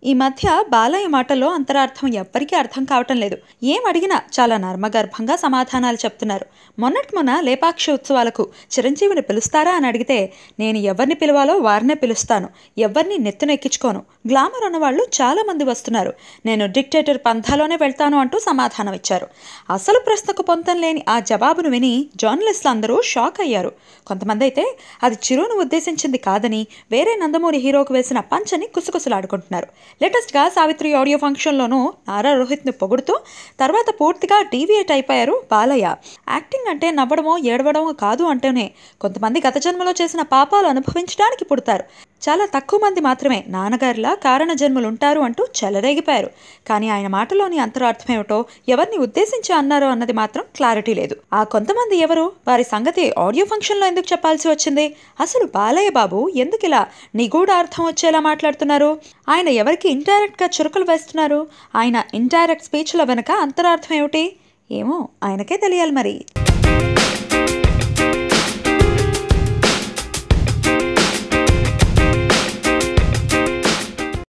ఈ మధ్య బాలయ్య మాటల్లో అంతరార్థం ఎవ్వరికీ అర్థం కావటం లేదు. ఏం అడిగినా చాలా నర్మగర్భంగా సమాధానాలు చెప్తున్నారు. మొన్న లేపాక్షి ఉత్సవాలకు చిరంజీవిని పిలుస్తారా అని అడిగితే, నేను ఎవరిని పిలవాలో వారినే పిలుస్తాను, ఎవరిని నెత్తునెక్కించుకోను, గ్లామర్ ఉన్నవాళ్ళు చాలామంది వస్తున్నారు, నేను డిక్టేటర్ పంథాలోనే వెళ్తాను అంటూ సమాధానం ఇచ్చారు. అసలు ప్రశ్నకు పొంతం లేని ఆ జవాబును విని జర్నలిస్టులు అందరూ షాక్ అయ్యారు. కొంతమంది అయితే అది చిరును ఉద్దేశించింది కాదని వేరే నందమూరి హీరోకు వేసిన పంచని కుసుకుసులాడుకుంటున్నారు. లేటెస్ట్గా సావిత్రి ఆడియో ఫంక్షన్లోనూ నారా రోహిత్ని పొగుడుతూ తర్వాత పూర్తిగా డీవియేట్ అయిపోయారు బాలయ్య. యాక్టింగ్ అంటే నవ్వడమో ఏడవడమో కాదు అంటేనే కొంతమంది గత జన్మలో చేసిన పాపాలు అనుభవించడానికి పుడతారు, చాలా తక్కువ మంది మాత్రమే నాన్నగారిలా కారణ జన్మలుంటారు అంటూ చెలరేగిపోయారు. కానీ ఆయన మాటలోని అంతరార్థం ఏమిటో, ఎవరిని ఉద్దేశించి అన్నారో అన్నది మాత్రం క్లారిటీ లేదు. ఆ కొంతమంది ఎవరు, వారి సంగతి ఆడియో ఫంక్షన్లో ఎందుకు చెప్పాల్సి వచ్చింది? అసలు బాలయ్య బాబు ఎందుకు ఇలా నిగూఢ అర్థం వచ్చేలా మాట్లాడుతున్నారు? ఆయన ఎవరికి ఇండైరెక్ట్గా చురుకులు వేస్తున్నారు? ఆయన ఇండైరెక్ట్ స్పీచ్ల వెనుక అంతరార్థం ఏమిటి? ఏమో ఆయనకే తెలియాలి మరి.